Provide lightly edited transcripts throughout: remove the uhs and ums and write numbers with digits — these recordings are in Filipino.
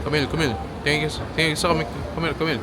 Camille. Tingin sa kami. Camille.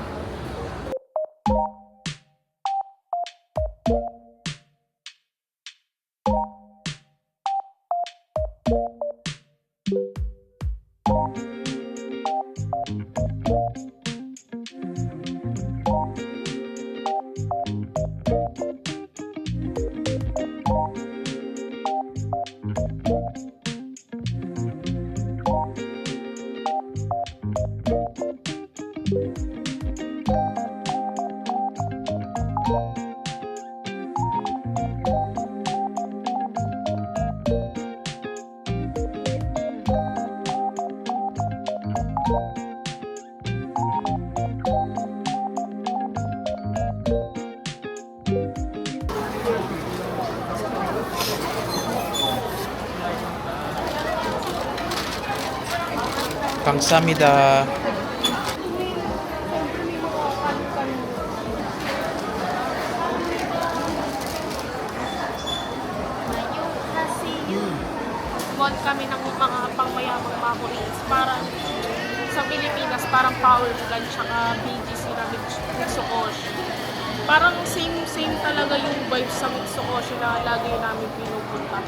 감사합니다. One kami ng mga pangmayamang mga Koreans. Parang sa Pilipinas, parang Power Gun tsaka BGC na Mitsukoshi. Parang same talaga yung vibes sa Mitsukoshi na lagi namin pinupunta.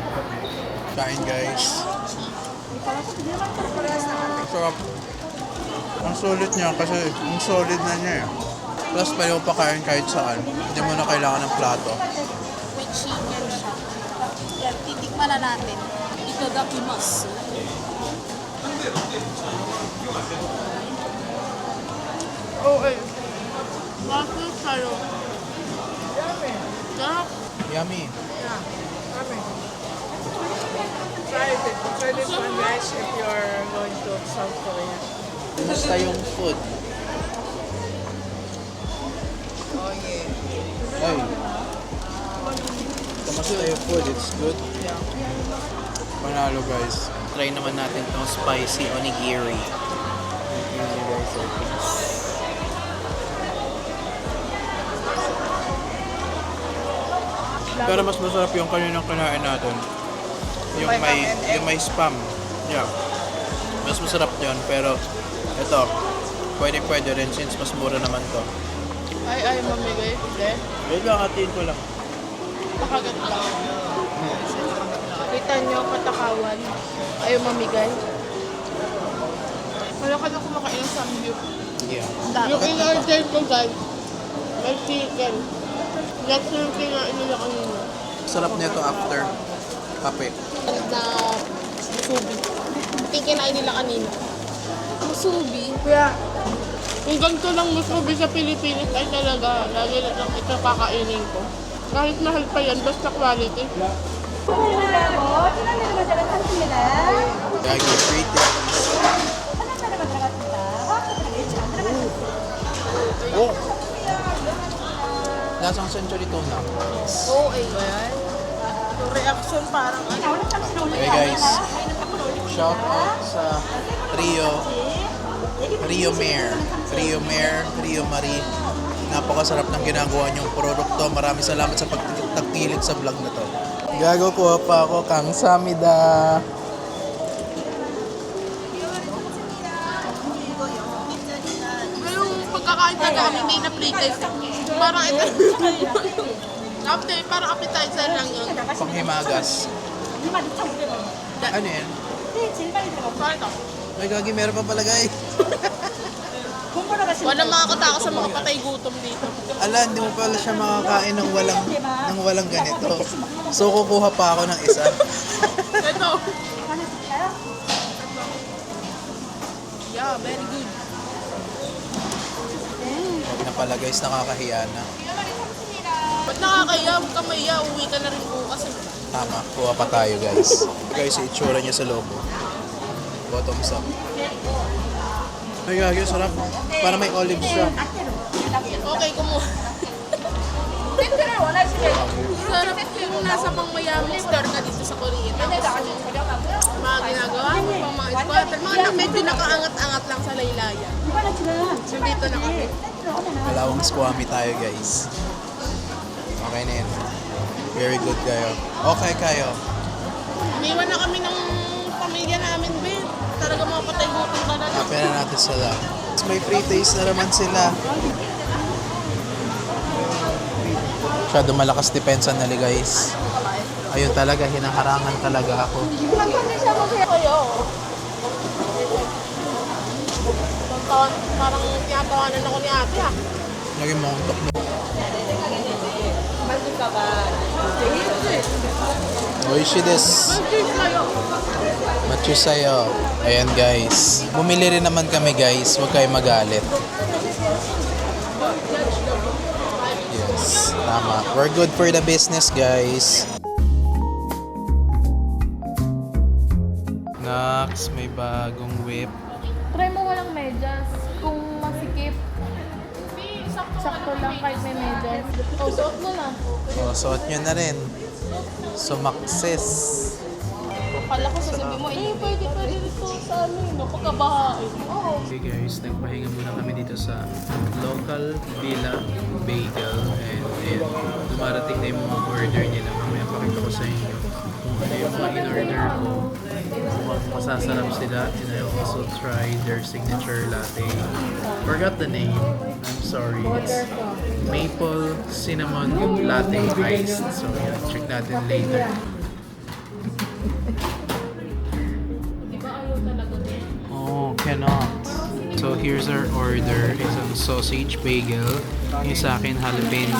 Kain guys. Sarap. Ang sulit niya kasi ang solid na niya eh. Plus pwede mo pa kain kahit saan. Hindi mo na kailangan ng plato. With chicken siya. Yan, titikman na natin. Itadakimasu. Okay. Bakit sa'yo? Sarap. Yummy. Try this one, guys, if you're going to South Korea. Kumusta yung food? Oh, yeah. Ay. Kumusta yung food? It's good? Yeah. Manalo guys. Try naman natin itong spicy onigiri. Onigiri guys. Pero mas masarap yung kaninang kinain natin. Yung may spam. Yeah. Mas masarap yun. Pero ito, pwede rin since mas mura naman to. Ay, mamigay. Hindi. Wait lang, hatiin ko lang. Pakagat lang. Kita nyo, patakawan. Ayaw mamigay. Wala ka na kumakain ng samgyup. Yeah. Yung in-order ko, guys, may chicken. That's yung kinain nila kanina. Sarap nito after kape. Na musubi. Ito yung kinain nila kanina. Musubi? Kaya, kung ganito lang musubi sa Pilipinas ay talaga, lagi na lang ito kakainin ko. Kahit mahal pa yan, basta quality. Gagi, treat it. Oh! Lasang century tuna. Oo, eh. Yung reaction parang ano. Okay guys, shout out sa Rio Marie. Napakasarap ng ginagawa niyong produkto. Maraming salamat sa pagtagpilit sa vlog na to. Gago ko pa ako kang samida. Yung pagkakain ka namin, may na-pre-taste. Parang ito. After, parang appetizer lang yun. Panghimagas. Ano yan? Parang Ay gagi, meron pa pala guys. wala makakatao sa mga patay gutom dito. Ala, hindi mo pala siya makakain ng walang ganito. So kukuha pa ako ng isa. Ito. Yeah, very good. Huwag na pala guys, nakakahiya na. Ba't nakakaya? Huwag ka maya. Uwi ka na rin bukas. Tama, kuha pa tayo guys. Guys, yung itsura niya sa logo. Bottoms up. Ay gagi, sarap. Para may olive siya. Okay, kumuha. Sarap yung nasa pangmayamang store ka dito sa Korea. Mga ginagawa mo, mga squatter. Mga medyo nakaangat-angat lang sa laylaya. So dito na kami. Dalawang squammy tayo guys. Okay na yun. Very good kayo. Okay kayo. Iniwan na kami ng pamilya namin, Ben. Talaga mga patay gutom talaga. Pera natin sila. May free taste na naman sila. Masyado malakas depensa nila guys. Ayun talaga, hinaharangan talaga ako. Kayo. Parang tinatawanan ako ni ate ha. Lagi mo akong tukmo. Oishi desu. Machu sa'yo. Ayan guys. Bumili rin naman kami guys. Huwag kayo magalit. Yes, tama. We're good for the business guys. Nax, may bagong whip. Try mo walang medyas. Kung masikip, sakto lang kahit may medyas. O, suot mo lang. O, suot nyo na rin. Sumakses. Akala ko sasabihin mo, pwede dito sa pagkabahain. Oo. Okay guys, nagpahinga muna kami dito sa local Villa Bagel and ayan, dumarating na yung mga order nila. Mamaya pakita ko sa inyo kung ano yung mga in-order ko. Mukhang masasarap sila and I also tried their signature latte. Forgot the name. I'm sorry. It's maple cinnamon latte iced. So yeah, check natin later. Oh, cannot. So here's our order. Isang sausage bagel. Yung sa akin jalapeno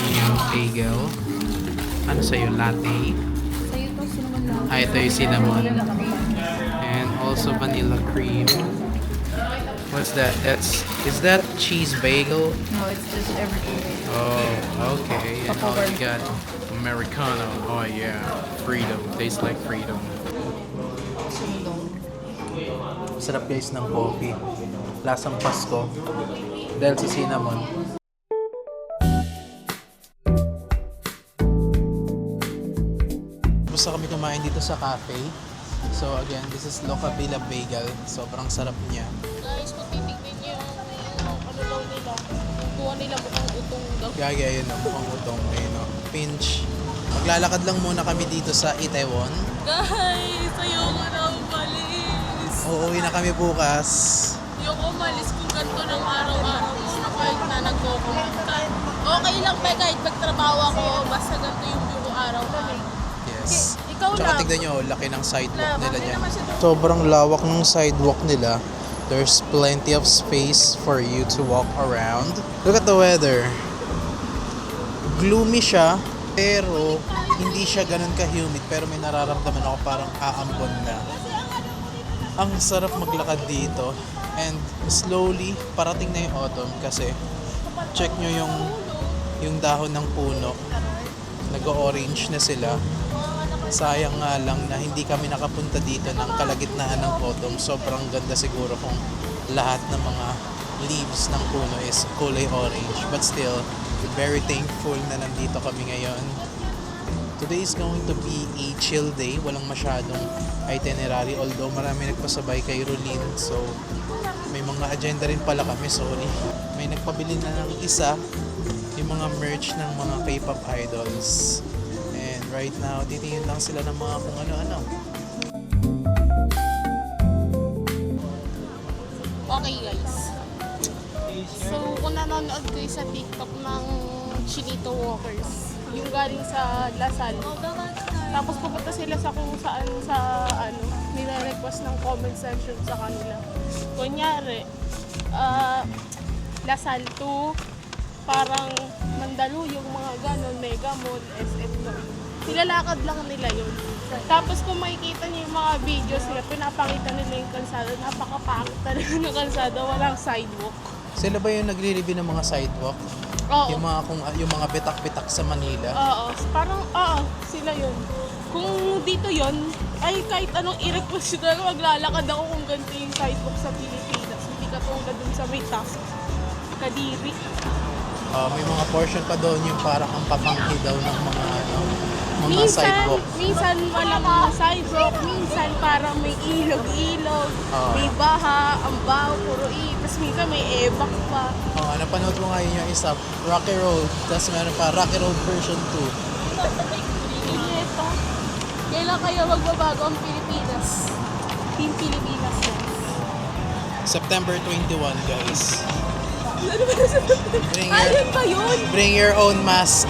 bagel. Ano sa'yo? Latte? Sa'yo to, cinnamon lang. Ah, ito yung cinnamon. And also vanilla cream. What's that? Is that cheese bagel? No, it's just everything. Oh, okay. And oh, you got Americano. Oh yeah. Freedom. Tastes like freedom. Sarap guys ng coffee. Lasang Pasko. Dahil sa cinnamon. Gusto kami kumain dito sa cafe. So again, this is Locavilla Bagel. Sobrang sarap niya. Guys, kung titignan niyo yung ano daw nila, yung buwan nila mukhang utong daw. Gaya yun ang mukhang utong. Ayun o. Pinch. Maglalakad lang muna kami dito sa Itaewon. Guys, ayoko na umalis. Uuwi na kami bukas. Ayoko umalis kung ganito ng araw-araw mo kahit na nagko-commute ka. Okay lang ba kahit magtrabaho ako, basta ganito yung buong araw-araw. Yes. Ikaw Tsaka lang. tignan nyo, laki ng sidewalk Love, nila hindi dyan. naman siya- Sobrang lawak ng sidewalk nila. There's plenty of space for you to walk around. Look at the weather. Gloomy siya, pero hindi siya ganun ka-humid. Pero may nararamdaman ako parang aambon na. Ang sarap maglakad dito. And slowly, parating na yung autumn kasi check nyo yung dahon ng puno. Nag-orange na sila. Sayang nga lang na hindi kami nakapunta dito ng kalagitnaan ng autumn. Sobrang ganda siguro kung lahat ng mga leaves ng puno is kulay orange. But still, very thankful na nandito kami ngayon. Today is going to be a chill day. Walang masyadong itinerary. Although marami nagpasabay kay Rolin. So, may mga agenda rin pala kami. Sorry. May nagpabili na ng isa. Yung mga merch ng mga K-pop idols. And right now, titingin lang sila ng mga kung ano-ano. Okay guys. So, kung nanonood kayo sa TikTok ng Chinito Walkers, yung galing sa Lasal, tapos pupunta sila sa kung saan sa nire-request ng comment section sa kanila. Kunyari, Lasal to parang Mandaluyong, mga ganon, Mega Mall, SF no. Nilalakad lang nila yun. Tapos kung makikita niyo yung mga videos nila, pinapakita nila yung kalsada. Napakapangit talaga ng kalsada, walang sidewalk. Sila ba yung nagre-review ng mga sidewalk? Oo. Yung mga bitak-bitak sa Manila? Oo. Parang, sila yun. Kung dito yun, ay kahit anong i-request yun talaga, maglalakad ako kung ganito yung sidewalk sa Pilipinas. Hindi katulad dun sa may task. Kadiri. May mga portion pa doon yung parang ang papanghi daw ng mga sidewalk. Minsan walang sidewalk, minsan parang may ilog-ilog, Oo. may baha, ang baho, puro tapos minsan may ebak pa. Napanood ko nga yun yung isa, Rocky Road. Tapos meron pa Rocky Road version 2. Ito. Kaya Kailan kaya magbabago ang Pilipinas? Team Pilipinas yan. September 21, guys. Ayun ba yun? Bring your own mask.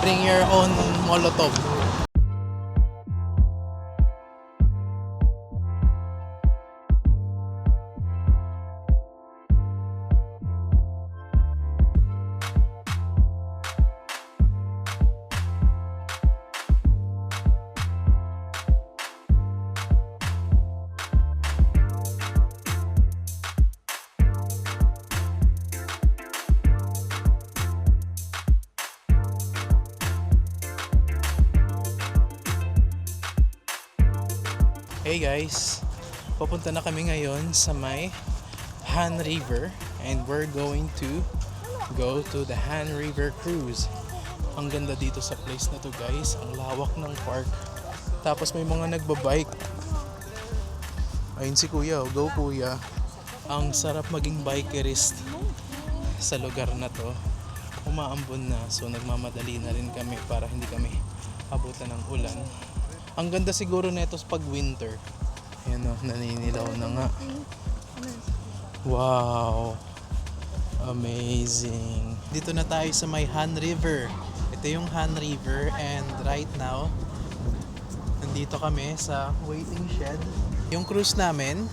Bring your own Molotov. Hey guys, papunta na kami ngayon sa may Han River and we're going to go to the Han River Cruise. Ang ganda dito sa place na to guys, ang lawak ng park. Tapos may mga nagbabike. Ayun si kuya, oh. Go kuya. Ang sarap maging bikerist sa lugar na to. Umaambon na, so nagmamadali na rin kami para hindi kami abutan ng ulan. Ang ganda siguro nito pag winter. Ayan o, naninilaw na nga. Wow! Amazing! Dito na tayo sa may Han River. Ito yung Han River and right now, nandito kami sa waiting shed. Yung cruise namin,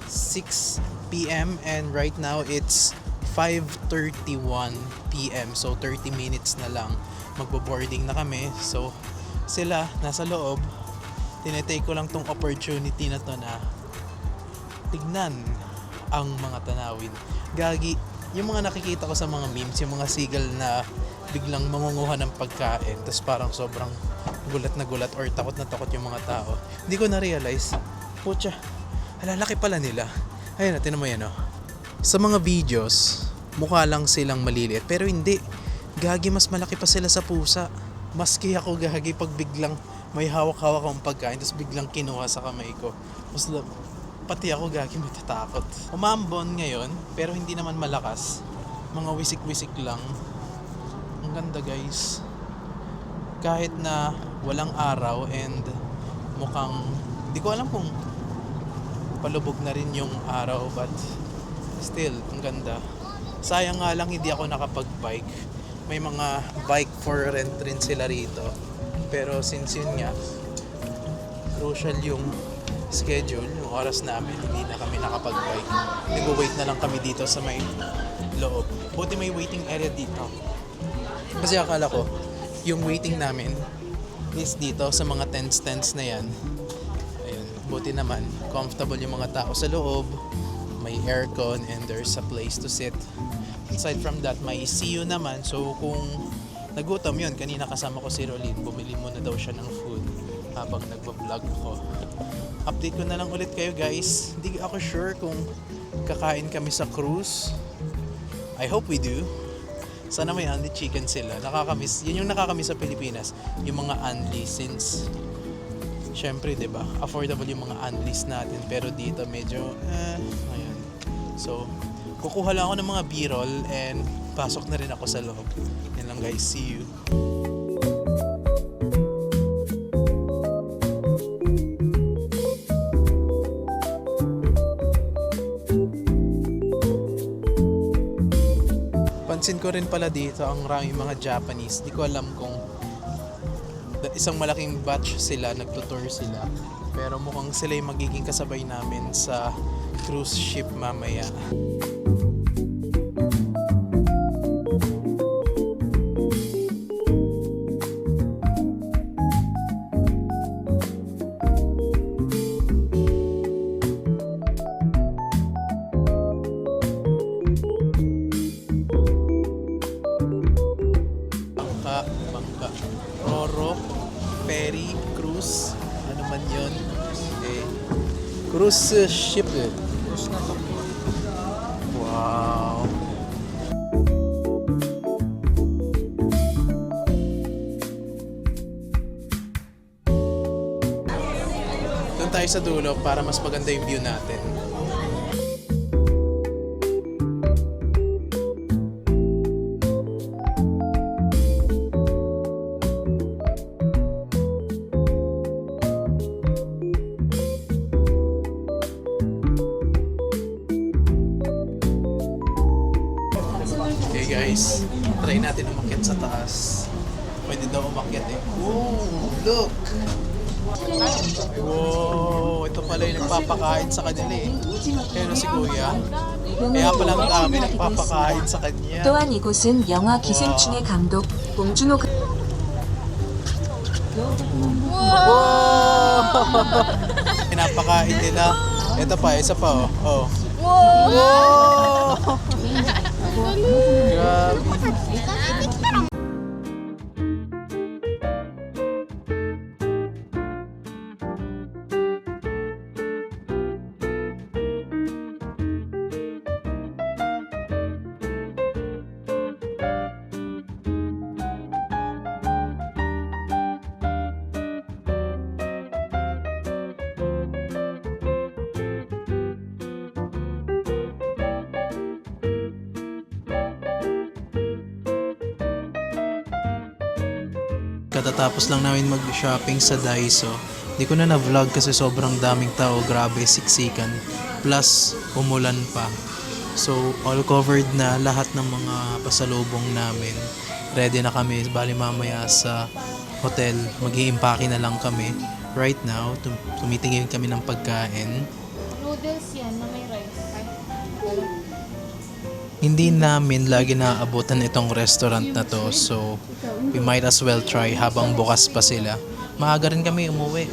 6 p.m. and right now it's 5:31 p.m. So 30 minutes na lang. Magbo-boarding na kami. So sila nasa loob. Tinetake ko lang tong opportunity na to na tignan ang mga tanawin. Gagi, yung mga nakikita ko sa mga memes, yung mga seagull na biglang mangunguha ng pagkain, tapos parang sobrang gulat na gulat or takot na takot yung mga tao. Hindi ko na-realize, putya, halalaki pala nila. Ayun, natin mo yan, oh. Sa mga videos, mukha lang silang maliliit, pero hindi. Gagi, mas malaki pa sila sa pusa. Maski ako gagi pag biglang may hawak-hawak akong pagkain tapos biglang kinuha sa kamay ko. Pati ako gagi matatakot. Umambon ngayon pero hindi naman malakas. Mga wisik-wisik lang. Ang ganda guys. Kahit na walang araw and mukhang di ko alam kung palubog na rin yung araw but still ang ganda. Sayang nga lang hindi ako nakapag-bike. May mga bike for rent rin sila rito. Pero since yun nga, crucial yung schedule, yung oras namin, hindi na kami nakapag-bike. Nag-wait na lang kami dito sa may loob. Buti may waiting area dito. Kasi akala ko, yung waiting namin is dito sa mga tents na yan. Ayun, buti naman, comfortable yung mga tao sa loob. May aircon and there's a place to sit. Aside from that, may CU naman. So kung nagutom yun, kanina kasama ko si Rolyn, bumili muna daw siya ng food habang nagbablog ako. Update ko na lang ulit kayo guys. Hindi ako sure kung kakain kami sa cruise. I hope we do. Sana may unli chicken sila. Nakakamiss. Yun yung nakakamiss sa Pilipinas. Yung mga unli since syempre 'di ba? Affordable yung mga unlis natin pero dito medyo ayun. So kukuha lang ako ng mga b-roll and pasok na rin ako sa loob. Yan lang guys, see you. Pansin ko rin pala dito ang maraming mga Japanese. Di ko alam kung isang malaking batch sila, nagtutour sila. Pero mukhang sila yung magiging kasabay namin sa cruise ship mamaya. Bangka. Roro, ferry, cruise, ano man yun. Okay. Cruise ship eh. Wow. Doon tayo sa dulo para mas maganda yung view natin. guys, try natin umakyat sa taas. Pwede daw umakyat eh. Ooh, look! Wow, ito pala yung nagpapakain sa kanila eh. Kaya si Kuya. Kaya pala ang dami nagpapakain sa kanya. 또한 이곳은 영화 기생충의 감독 봉준호 Wow! Pinapakain nila. Ito pa, isa pa oh. Oh. Wow! Grabe. Katatapos lang namin mag-shopping sa Daiso. Hindi ko na na-vlog kasi sobrang daming tao. Grabe, siksikan. Plus, umulan pa. So, all covered na lahat ng mga pasalubong namin. Ready na kami. Bali mamaya sa hotel. Mag-i-impake na lang kami. Right now, tumitingin kami ng pagkain. Noodles yan na may rice. Hindi namin lagi naaabutan itong restaurant na to, so we might as well try habang bukas pa sila. Maaga rin kami umuwi.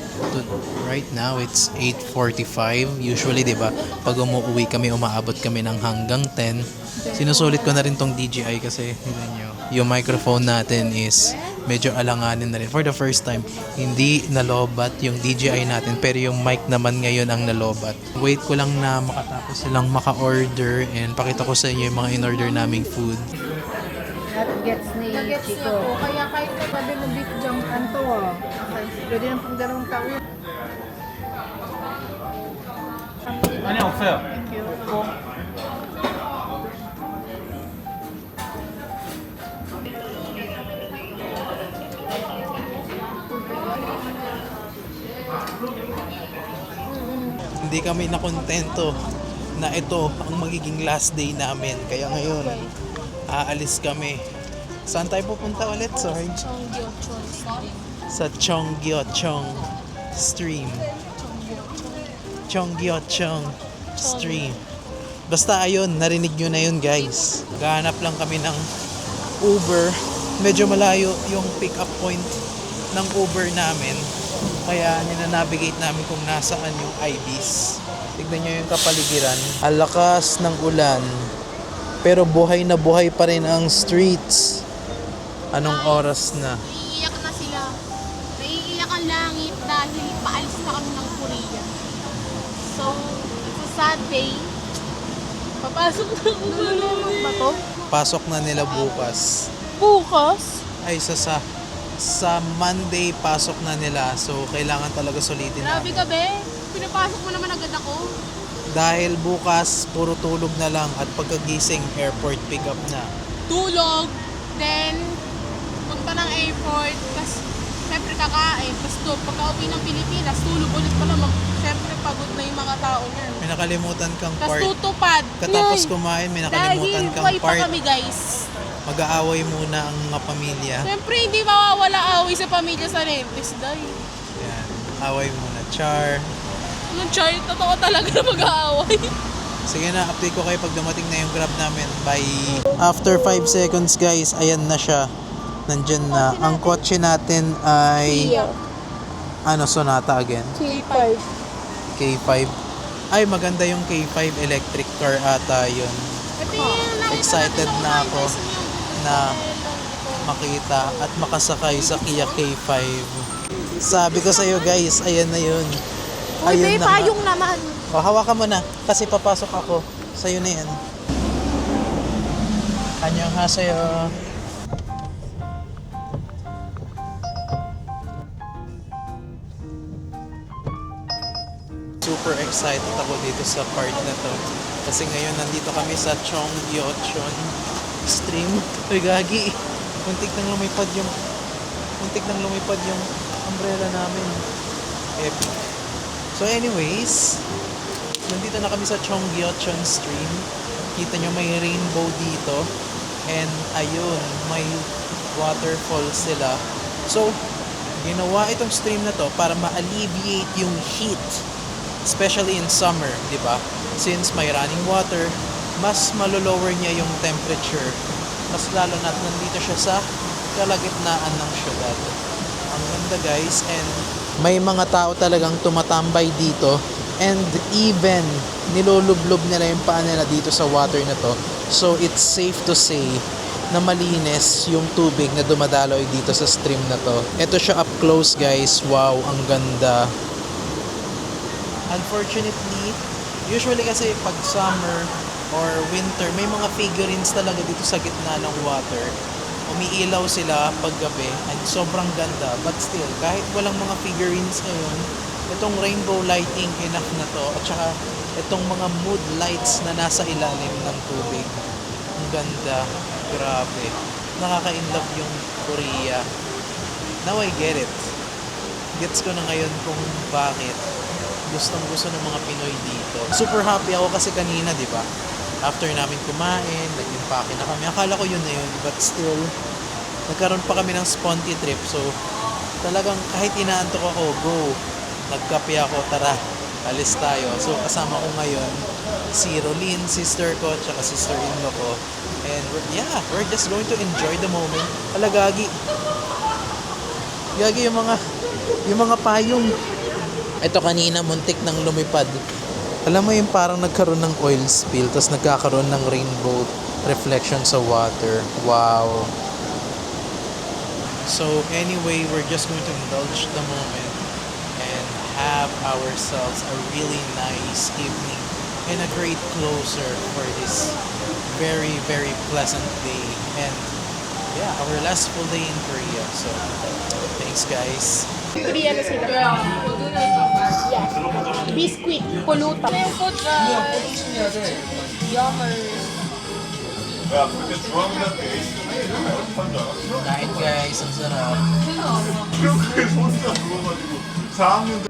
Right now, it's 8:45. Usually, di ba, pag umuwi kami, umaabot kami ng hanggang 10. Sinusulit ko na rin tong DJI kasi, tignan nyo, yung microphone natin is medyo alanganin na rin. For the first time, hindi nalobat yung DJI natin, pero yung mic naman ngayon ang nalobat. Wait ko lang na makatapos silang maka-order and pakita ko sa inyo yung mga in-order naming food. Gets ni Nuggets Chico. na po. Kaya kahit na Sabi mo beef junk anto ah. Okay. Pwede na pong dalawang tao yun. Thank you. Hindi kami nakontento na ito ang magiging last day namin. Kaya ngayon, aalis kami. Saan tayo pupunta ulit, Sarge? Sa Cheonggyecheon Stream. Cheonggyecheon Stream. Basta ayun, narinig nyo na yun guys. Gahanap lang kami ng Uber. Medyo malayo yung pick up point ng Uber namin. Kaya nina-navigate namin kung nasaan yung IBs. Tignan nyo yung kapaligiran. Ang lakas ng ulan. Pero buhay na buhay pa rin ang streets. Anong oras na? Naiiyak na sila. Naiiyak ang langit dahil paalis na kami ng Korea. So, it's a sad day. Papasok na ako ba to? Pasok na nila bukas. Bukas? Ay, sa Monday pasok na nila. So, kailangan talaga sulitin Grabe namin. ka, be. Pinapasok mo naman agad ako. Dahil bukas, puro tulog na lang at pagkagising, airport pick up na. Tulog. Then, punta ng airport. Tapos, syempre kakain. Tapos, pagka-uwi ng Pilipinas, tulog ulit pala. Syempre, pagod na yung mga tao niyan. May nakalimutan kang Tapos, part. tutupad. Katapos Nay, kumain, may dahil nakalimutan kang buhay pa part. kami, guys. Mag-aaway muna ang mga pamilya. Siyempre, hindi mawawala away sa pamilya sa Lentes, day. Yan. Away muna. Char. Anong char? Totoo talaga na mag-aaway. Sige na, update ko kayo pag dumating na yung grab namin. Bye! After 5 seconds guys, ayan na siya. Nandyan na. Ang kotse natin ay... Sonata again? K5. K5. Ay, maganda yung K5 electric car ata yun. Ito yung nakita Excited natin sa na online ako guys, yung na makita at makasakay sa Kia K5. Sabi ko sa'yo guys, ayan na yun. Uy, Ayun may na nga. payong naman. O, hawakan mo na kasi papasok ako. Sa'yo na yan. Anyong ha sa'yo. Super excited ako dito sa part na to. Kasi ngayon nandito kami sa Cheonggyecheon Stream. Uy, gagi. Muntik nang lumipad yung umbrella namin. Epic. So anyways, nandito na kami sa Cheonggyecheon Stream. Kita nyo may rainbow dito. And ayun, may waterfall sila. So, ginawa itong stream na to para ma-alleviate yung heat, especially in summer, di ba? Since may running water, mas malolower niya yung temperature. Mas lalo na't nandito siya sa kalagitnaan ng syudad. Ang ganda guys, and may mga tao talagang tumatambay dito, and even nilulublob nila yung paa nila dito sa water na to. So it's safe to say na malinis yung tubig na dumadaloy dito sa stream na to. Ito siya up close guys. Wow, ang ganda. Unfortunately, usually kasi pag summer or winter, may mga figurines talaga dito sa gitna ng water. Umiilaw sila pag gabi and sobrang ganda. But still, kahit walang mga figurines ngayon, itong rainbow lighting enough na to. At saka itong mga mood lights na nasa ilalim ng tubig. Ang ganda. Grabe. Nakaka-inlove yung Korea. Now I get it. Gets ko na ngayon kung bakit gustong-gusto ng mga Pinoy dito. Super happy ako kasi kanina, di ba? After namin kumain, nag-impake na kami. Akala ko yun na yun. But still, nagkaroon pa kami ng sponty trip. So, talagang kahit inaantok ako, go. Nagkape ako, tara. Alis tayo. So, kasama ko ngayon si Rolyn, sister ko, tsaka sister-in-law ko. And we're just going to enjoy the moment. Hala, Gagi. Gagi yung mga payong. Ito kanina, muntik nang lumipad. Alam mo yung parang nagkaroon ng oil spill, tapos nagkakaroon ng rainbow reflection sa water. Wow. So anyway, we're just going to indulge the moment and have ourselves a really nice evening and a great closer for this very, very pleasant day. And yeah, our last full day in Korea. So thanks guys. Korean na sila. Yeah. Biscuit, pulutan. Yung food, yummer. Kain guys, ang sarap. 그렇게 손자 불러가지고 4학년